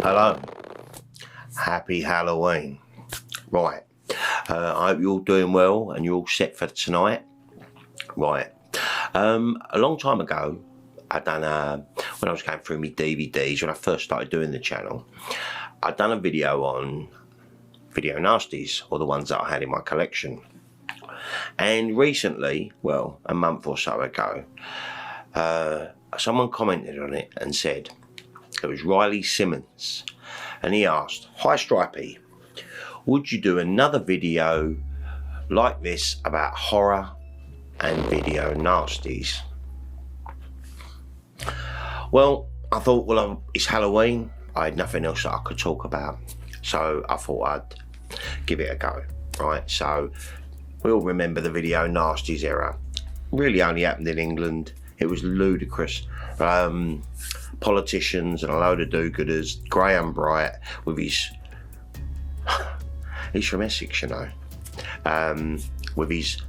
Hello, happy Halloween. Right, I hope you're all doing well and you're all set for tonight. Right, a long time ago, when I was going through my DVDs, when I first started doing the channel, I'd done a video on Video Nasties, or the ones that I had in my collection. And recently, well, a month or so ago, someone commented on it and said, it was Riley Symons, and he asked, "Hi Stripey, would you do another video like this about horror and video nasties?" Well, I thought, well, it's Halloween, I had nothing else that I could talk about, so I thought I'd give it a go. Right, so we all remember the video nasties era. Really only happened in England. It was ludicrous. Politicians and a load of do-gooders. Graham Bright with his, he's from Essex, you know, with his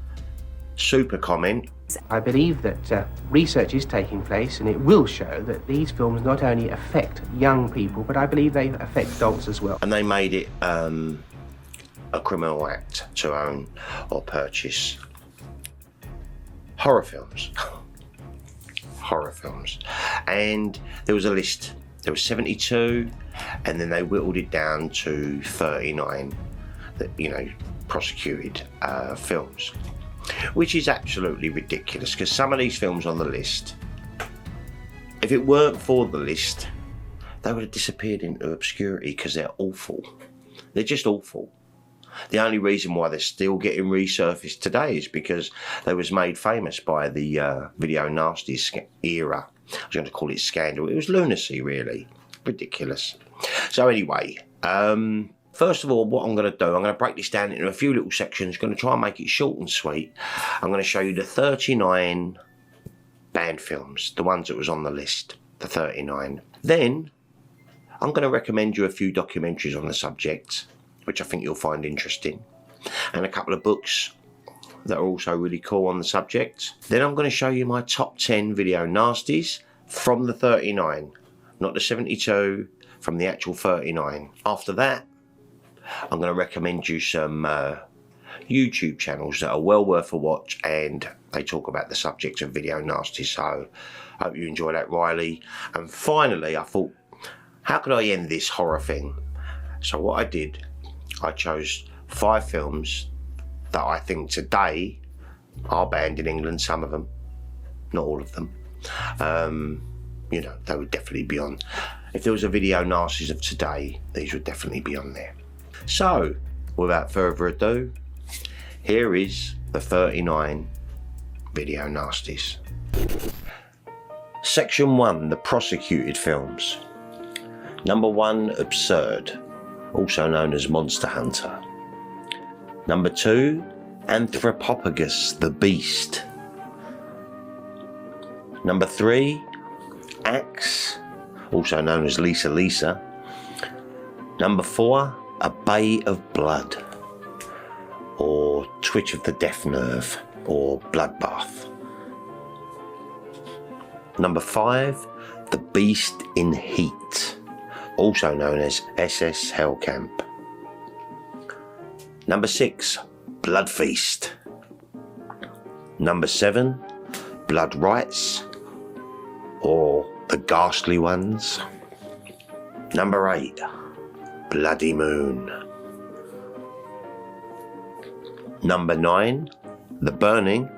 super comment. I believe that research is taking place, and it will show that these films not only affect young people, but I believe they affect adults as well. And they made it a criminal act to own or purchase horror films. Horror films. And there was a list. There was 72, and then they whittled it down to 39 that, you know, prosecuted films, which is absolutely ridiculous, because some of these films on the list, if it weren't for the list, they would have disappeared into obscurity, because they're awful. They're just awful. The only reason why they're still getting resurfaced today is because they was made famous by the Video Nasties era. I was going to call it scandal. It was lunacy, really. Ridiculous. So anyway, first of all, what I'm going to do, I'm going to break this down into a few little sections. I'm going to try and make it short and sweet. I'm going to show you the 39 banned films, the ones that was on the list, the 39. Then, I'm going to recommend you a few documentaries on the subject, which I think you'll find interesting, and a couple of books that are also really cool on the subject. Then I'm going to show you my top 10 video nasties from the 39, not the 72, from the actual 39. After that, I'm going to recommend you some YouTube channels that are well worth a watch, and they talk about the subject of video nasties. So I hope you enjoy that, Riley. And finally, I thought, how could I end this horror thing? So what I did, I chose 5 films that I think today are banned in England, some of them, not all of them. You know, they would definitely be on. If there was a video nasties of today, these would definitely be on there. So, without further ado, here is the 39 video nasties. Section 1, the prosecuted films. Number 1, Absurd, also known as Monster Hunter. Number 2, Anthropophagus the Beast. Number 3, Axe, also known as Lisa Lisa. Number 4, A Bay of Blood, or Twitch of the Death Nerve, or Bloodbath. Number 5, The Beast in Heat, also known as SS Hellcamp. Number 6, Blood Feast. Number 7, Blood Rites, or The Ghastly Ones. Number 8, Bloody Moon. Number 9, The Burning.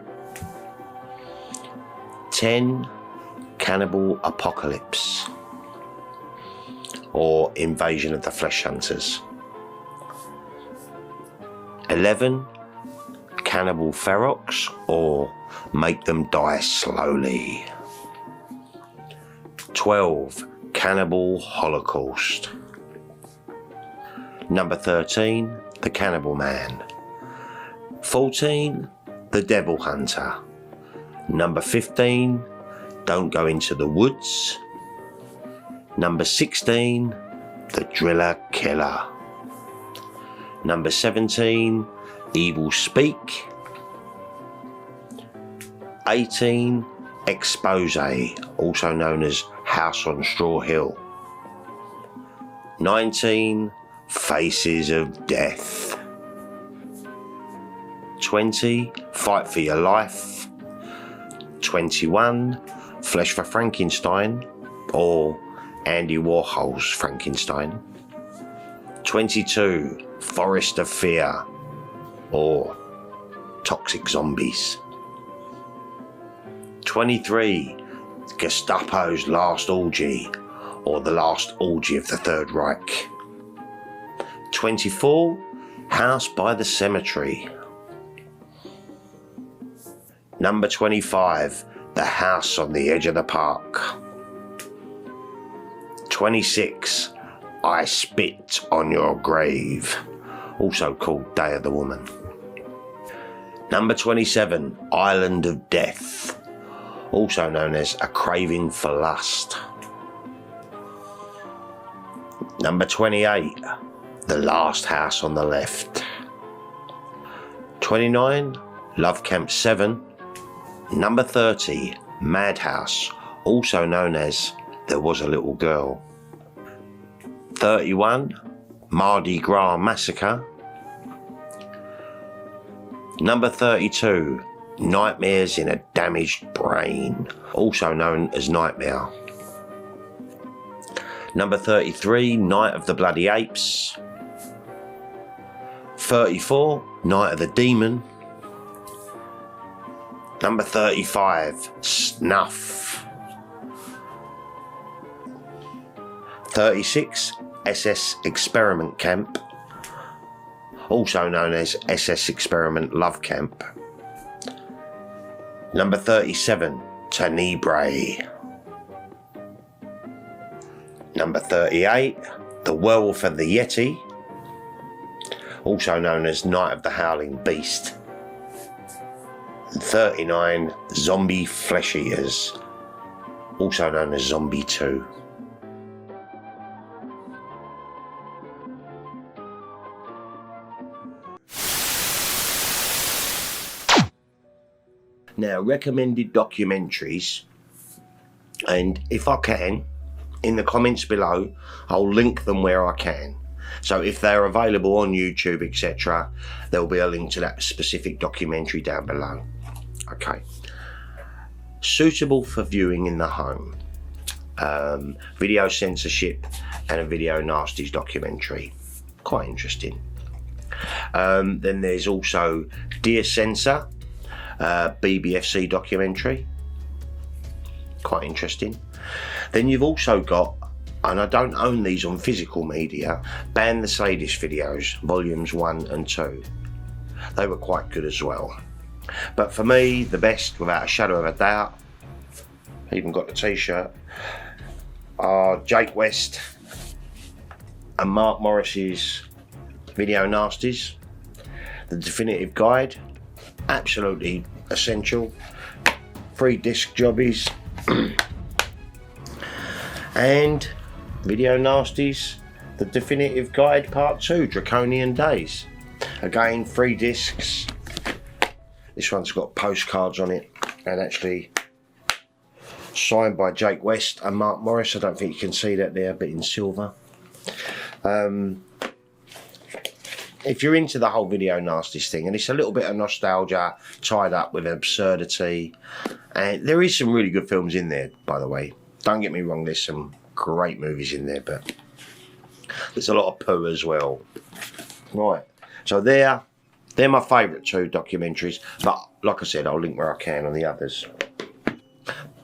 10, Cannibal Apocalypse, or Invasion of the Flesh Hunters. 11, Cannibal Ferox, or Make Them Die Slowly. 12, Cannibal Holocaust. Number 13, The Cannibal Man. 14, The Devil Hunter. Number 15, Don't Go Into the Woods. Number 16, The Driller Killer. Number 17, Evil Speak. 18, Expose, also known as House on Straw Hill. 19. Faces of Death. 20. Fight for Your Life. 21. Flesh for Frankenstein, or Andy Warhol's Frankenstein. 22. Forest of Fear, or Toxic Zombies. 23. Gestapo's Last Orgy, or The Last Orgy of the Third Reich. 24. House by the Cemetery. Number 25. The House on the Edge of the Park. 26. I Spit on Your Grave, also called Day of the Woman. Number 27. Island of Death, also known as A Craving for Lust. Number 28. The Last House on the Left. 29. Love Camp 7. Number 30. Madhouse, also known as There Was a Little Girl. 31. Mardi Gras Massacre. Number 32. Nightmares in a Damaged Brain, also known as Nightmare. Number 33. Night of the Bloody Apes. 34. Night of the Demon. Number 35. Snuff. 36. SS Experiment Camp, also known as SS Experiment Love Camp. Number 37. Tenebrae. Number 38. The Werewolf and the Yeti, also known as Night of the Howling Beast. And 39. Zombie Flesh Eaters, also known as Zombie 2. Now, recommended documentaries, and if I can, in the comments below, I'll link them where I can. So if they're available on YouTube, etc., there'll be a link to that specific documentary down below. Okay. Suitable for viewing in the home. Video Censorship and a Video Nasties documentary. Quite interesting. Then there's also Dear Censor, BBFC documentary. Quite interesting. Then you've also got, and I don't own these on physical media, Ban the Sadist videos, volumes 1 and 2. They were quite good as well. But for me, the best, without a shadow of a doubt, even got the t-shirt, are Jake West and Mark Morris's Video Nasties, the definitive guide, absolutely essential. 3 disc jobbies. And Video Nasties, the definitive guide part 2, Draconian Days. Again, 3 discs. This one's got postcards on it, and actually signed by Jake West and Mark Morris. I don't think you can see that there, but in silver. If you're into the whole Video Nasties thing, and it's a little bit of nostalgia tied up with absurdity, and there is some really good films in there, by the way. Don't get me wrong, there's some great movies in there, but there's a lot of poo as well. Right, so they're my favourite 2 documentaries, but like I said, I'll link where I can on the others.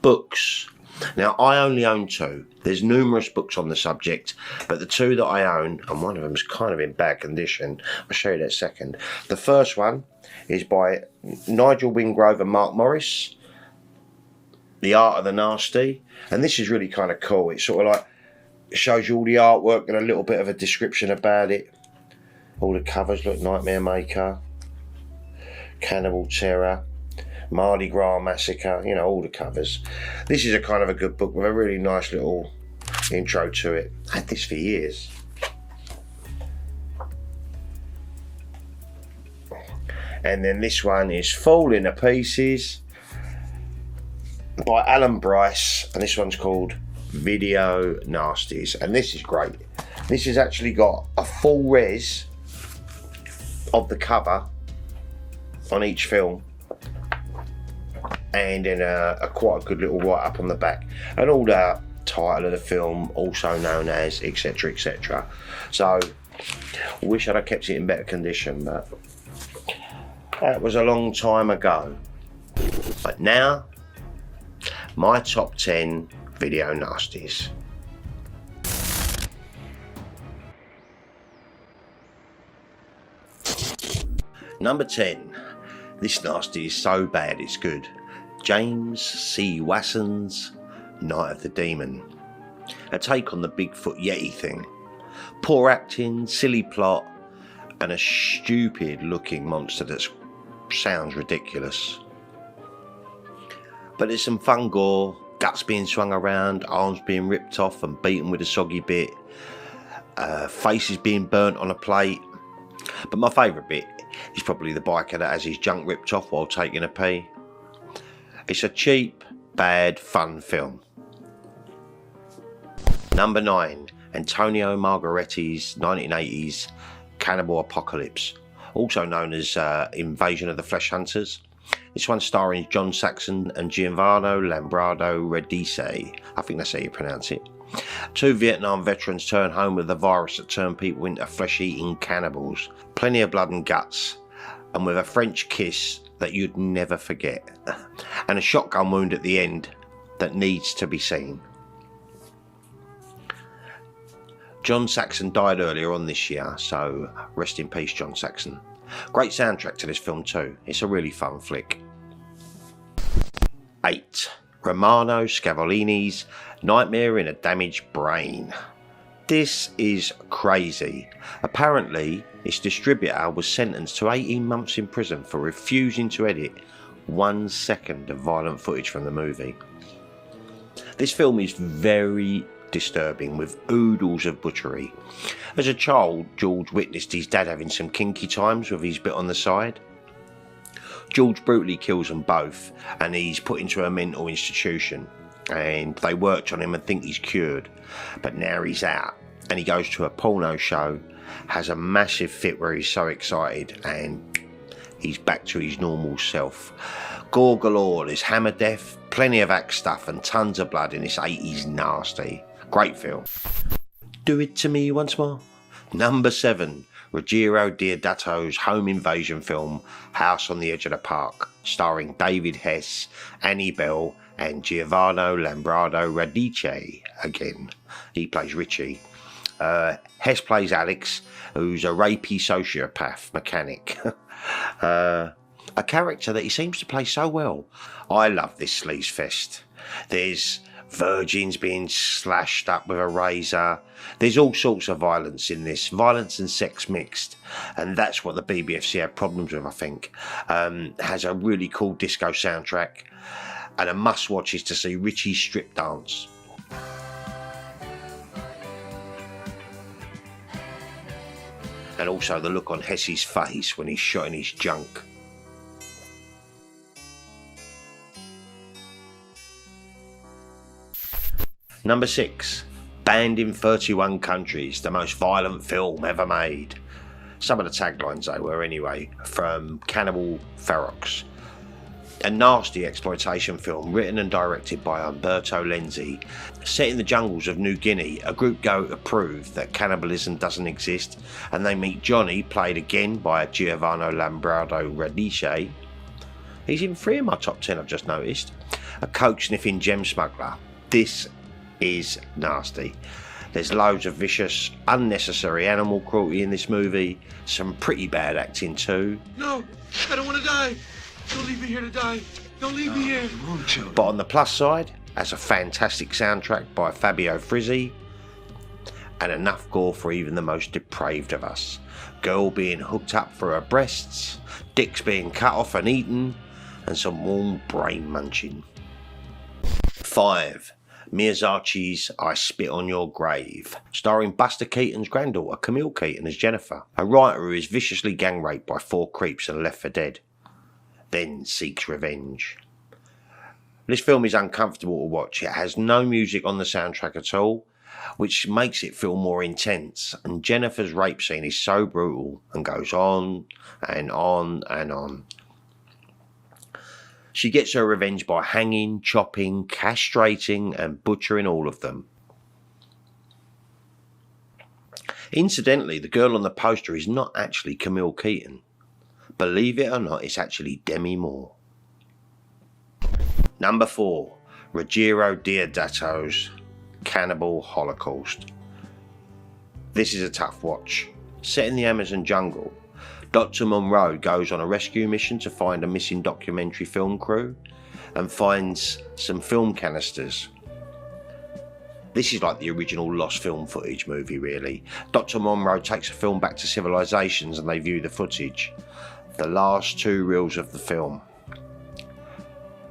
Books. Now, I only own 2. There's numerous books on the subject, but the 2 that I own, and one of them's kind of in bad condition, I'll show you that second. The first one is by Nigel Wingrove and Mark Morris, The Art of the Nasty, and this is really kind of cool. It's sort of like, it shows you all the artwork and a little bit of a description about it. All the covers look Nightmare Maker, Cannibal Terror, Mardi Gras Massacre, you know, all the covers. This is a kind of a good book with a really nice little intro to it. I had this for years. And then this one is Falling to Pieces by Alan Bryce, and this one's called Video Nasties, and this is great. This has actually got a full res of the cover on each film, and then a quite a good little write-up on the back, and all the title of the film, also known as, etc, etc. So I wish I'd have kept it in better condition, but that was a long time ago. But now, my top 10 video nasties. Number 10. This nasty is so bad it's good. James C. Wasson's Night of the Demon. A take on the Bigfoot Yeti thing. Poor acting, silly plot, and a stupid looking monster that sounds ridiculous. But there's some fun gore, guts being swung around, arms being ripped off and beaten with a soggy bit, faces being burnt on a plate. But my favourite bit is probably the biker that has his junk ripped off while taking a pee. It's a cheap, bad, fun film. Number 9. Antonio Margheriti's 1980s Cannibal Apocalypse, also known as Invasion of the Flesh Hunters. This one starring John Saxon and Giovanni Lambrado Radice. I think that's how you pronounce it. 2 Vietnam veterans turn home with a virus that turned people into flesh-eating cannibals. Plenty of blood and guts, and with a French kiss that you'd never forget. And a shotgun wound at the end that needs to be seen. John Saxon died earlier on this year, so rest in peace, John Saxon. Great soundtrack to this film too. It's a really fun flick. 8. Romano Scavolini's Nightmare in a Damaged Brain. This is crazy. Apparently, its distributor was sentenced to 18 months in prison for refusing to edit 1 second of violent footage from the movie. This film is very disturbing, with oodles of butchery. As a child, George witnessed his dad having some kinky times with his bit on the side. George brutally kills them both, and he's put into a mental institution, and they worked on him and think he's cured, but now he's out and he goes to a porno show, has a massive fit where he's so excited, and he's back to his normal self. Gore galore, there's hammer death, plenty of axe stuff, and tons of blood in this 80s nasty. Great film. Do it to me once more. Number 7. Ruggiero Deodato's home invasion film House on the Edge of the Park, starring David Hess, Annie Bell and Giovanni Lambrado Radice again. He plays Richie. Hess plays Alex, who's a rapey sociopath mechanic. A character that he seems to play so well. I love this sleaze fest. There's virgins being slashed up with a razor. There's all sorts of violence in this, violence and sex mixed, and that's what the BBFC had problems with, I think. Has a really cool disco soundtrack, and a must watch is to see Richie's strip dance. And also the look on Hess's face when he's shot in his junk. Number 6. Banned in 31 countries, the most violent film ever made. Some of the taglines they were anyway, from Cannibal Ferox. A nasty exploitation film written and directed by Umberto Lenzi. Set in the jungles of New Guinea, a group go to prove that cannibalism doesn't exist, and they meet Johnny, played again by Giovanni Lambrado Radice. He's in 3 of my top 10 I've just noticed. A coke-sniffing gem smuggler. This is nasty. There's loads of vicious, unnecessary animal cruelty in this movie. Some pretty bad acting too. No, I don't want to die. Don't leave me here to die. Don't leave me here. But on the plus side, has a fantastic soundtrack by Fabio Frizzi, and enough gore for even the most depraved of us. Girl being hooked up for her breasts, dicks being cut off and eaten, and some warm brain munching. 5. Miyazaki's I Spit on Your Grave, starring Buster Keaton's granddaughter Camille Keaton as Jennifer, a writer who is viciously gang raped by 4 creeps and left for dead, then seeks revenge. This film is uncomfortable to watch. It has no music on the soundtrack at all, which makes it feel more intense. And Jennifer's rape scene is so brutal and goes on and on and on. She gets her revenge by hanging, chopping, castrating and butchering all of them. Incidentally, the girl on the poster is not actually Camille Keaton. Believe it or not, it's actually Demi Moore. Number 4, Ruggiero Deodato's Cannibal Holocaust. This is a tough watch. Set in the Amazon jungle, Dr. Monroe goes on a rescue mission to find a missing documentary film crew and finds some film canisters. This is like the original lost film footage movie, really. Dr. Monroe takes a film back to civilizations and they view the footage. The last 2 reels of the film.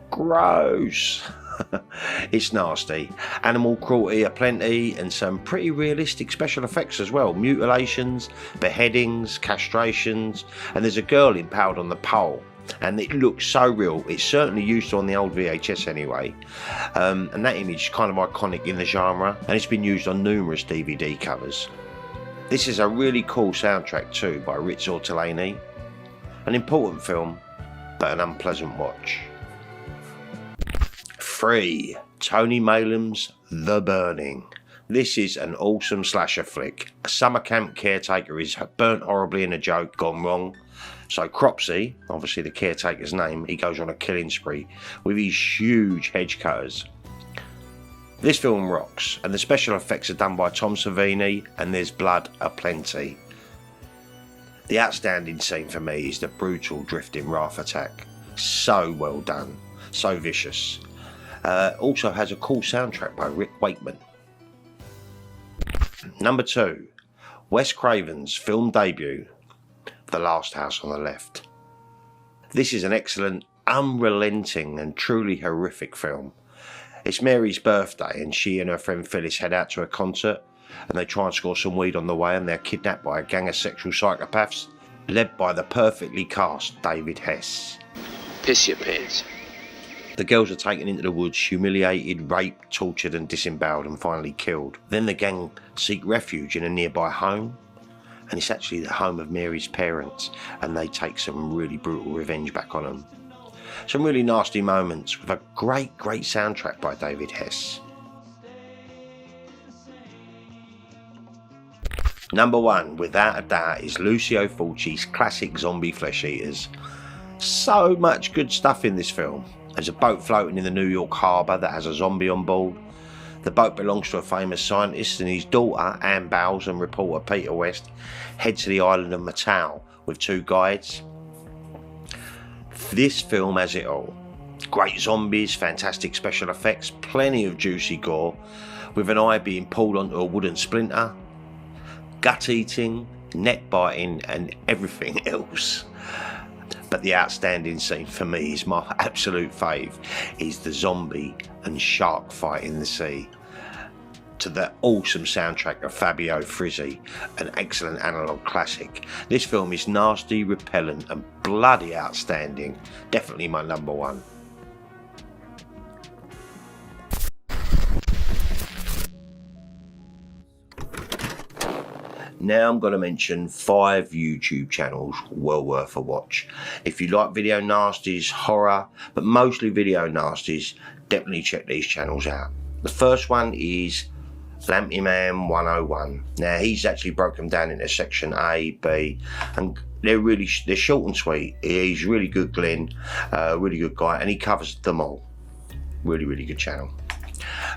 Gross. It's nasty. Animal cruelty aplenty and some pretty realistic special effects as well. Mutilations, beheadings, castrations, and there's a girl impaled on the pole. And it looks so real. It's certainly used on the old VHS anyway. And that image is kind of iconic in the genre, and it's been used on numerous DVD covers. This is a really cool soundtrack too by Ritz Ortolani. An important film, but an unpleasant watch. 3. Tony Maylam's The Burning. This is an awesome slasher flick. A summer camp caretaker is burnt horribly in a joke gone wrong. So Cropsey, obviously the caretaker's name, he goes on a killing spree with these huge hedge cutters. This film rocks, and the special effects are done by Tom Savini, and there's blood aplenty. The outstanding scene for me is the brutal drifting raft attack. So well done, so vicious. Also has a cool soundtrack by Rick Wakeman. Number 2, Wes Craven's film debut, The Last House on the Left. This is an excellent, unrelenting and truly horrific film. It's Mary's birthday and she and her friend Phyllis head out to a concert and they try and score some weed on the way and they're kidnapped by a gang of sexual psychopaths led by the perfectly cast David Hess. Piss your pants. The girls are taken into the woods, humiliated, raped, tortured and disemboweled and finally killed. Then the gang seek refuge in a nearby home, and it's actually the home of Mary's parents, and they take some really brutal revenge back on them. Some really nasty moments with a great soundtrack by David Hess. Number 1, without a doubt, is Lucio Fulci's classic zombie flesh eaters. So much good stuff in this film. There's a boat floating in the New York harbour that has a zombie on board. The boat belongs to a famous scientist, and his daughter, Ann Bowles, and reporter Peter West head to the island of Matau with 2 guides. This film has it all. Great zombies, fantastic special effects, plenty of juicy gore, with an eye being pulled onto a wooden splinter, gut eating, net biting and everything else. But the outstanding scene for me is my absolute fave, is the zombie and shark fight in the sea. To the awesome soundtrack of Fabio Frizzi, an excellent analogue classic. This film is nasty, repellent and bloody outstanding. Definitely my number 1. Now I'm going to mention 5 YouTube channels well worth a watch. If you like video nasties, horror, but mostly video nasties, definitely check these channels out. The first one is Lampy Man 101. Now he's actually broken down into section A, B, and they're short and sweet. He's really good, Glenn, really good guy, and he covers them all. Really good channel.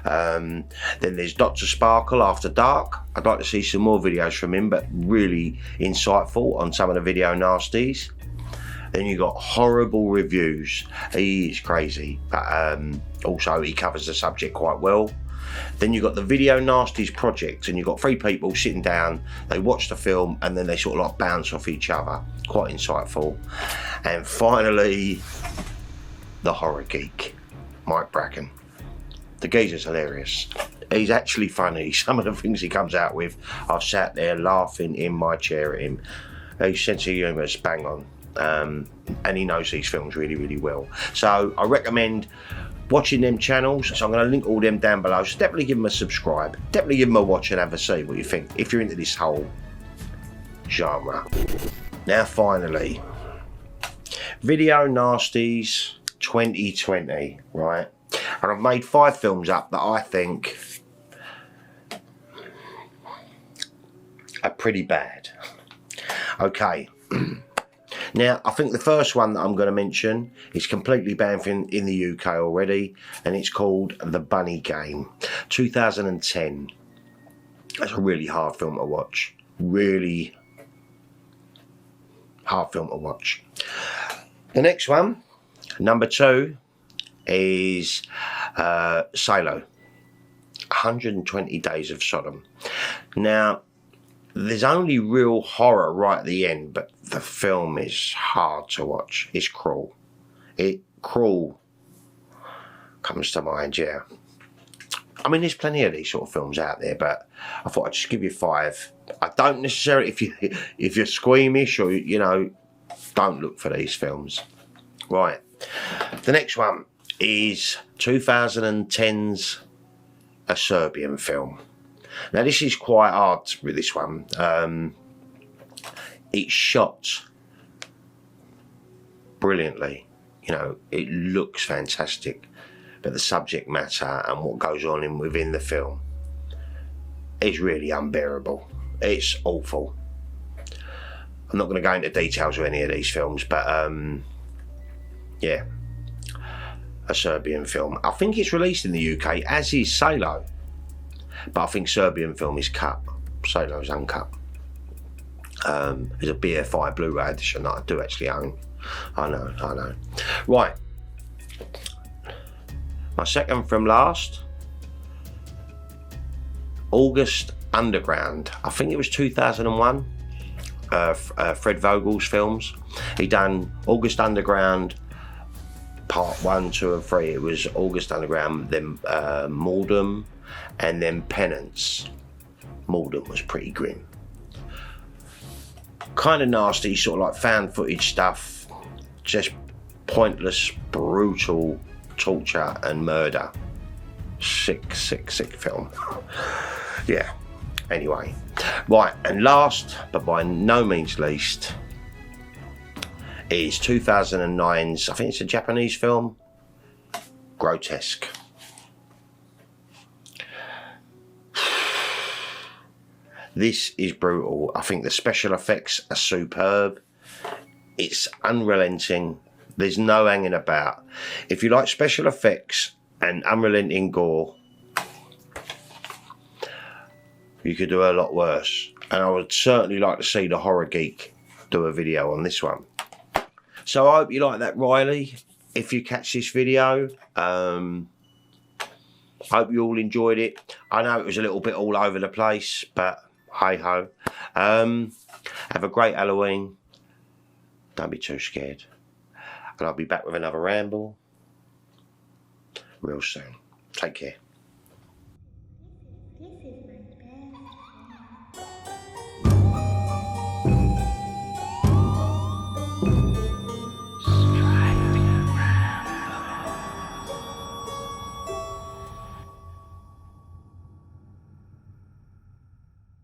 Then there's Dr. Sparkle After Dark. I'd like to see some more videos from him, but really insightful on some of the video nasties. Then you got Horrible Reviews. He is crazy, but also he covers the subject quite well. Then you got the Video Nasties Project, and you've got 3 people sitting down, they watch the film and then they sort of like bounce off each other. Quite insightful. And finally, the Horror Geek, Mike Bracken. The geezer's hilarious. He's actually funny. Some of the things he comes out with, I've sat there laughing in my chair at him. His sense of humour is bang on. And he knows these films really well. So I recommend watching them channels, so I'm going to link all them down below. So definitely give them a subscribe. Definitely give them a watch and have a see what you think, if you're into this whole genre. Now finally, Video Nasties 2020, right? And I've made 5 films up that I think are pretty bad. Okay. Now, I think the first one that I'm going to mention is completely banned in the UK already, and it's called The Bunny Game, 2010. That's a really hard film to watch. Really hard film to watch. The next one, number 2, is Salo, 120 Days of Sodom. Now, there's only real horror right at the end, but the film is hard to watch. It's cruel. Cruel comes to mind, yeah. I mean, there's plenty of these sort of films out there, but I thought I'd just give you 5. I don't necessarily, if you're squeamish or, you know, don't look for these films. Right. The next one is 2010's A Serbian Film. Now, this is quite hard with this one. It's shot brilliantly. You know, it looks fantastic. But the subject matter and what goes on within the film is really unbearable. It's awful. I'm not going to go into details of any of these films, but yeah. A Serbian Film. I think it's released in the UK, as is Salo. But I think Serbian Film is cut. Salo's uncut. There's a BFI Blu-ray edition that I do actually own. I know. Right. My second from last. August Underground. I think it was 2001. Fred Vogel's films. He done August Underground part 1, 2 and 3. It was August Underground, then Mordom, and then Penance. Mordom was pretty grim. Kind of nasty, sort of like found footage stuff. Just pointless, brutal torture and murder. Sick film. Yeah. Anyway. Right, and last, but by no means least, is 2009's, I think it's a Japanese film, Grotesque. This is brutal. I think the special effects are superb. It's unrelenting. There's no hanging about. If you like special effects and unrelenting gore, you could do a lot worse. And I would certainly like to see the Horror Geek do a video on this one. So I hope you like that, Riley. If you catch this video, hope you all enjoyed it. I know it was a little bit all over the place, but hey ho. Have a great Halloween. Don't be too scared. And I'll be back with another ramble real soon. Take care.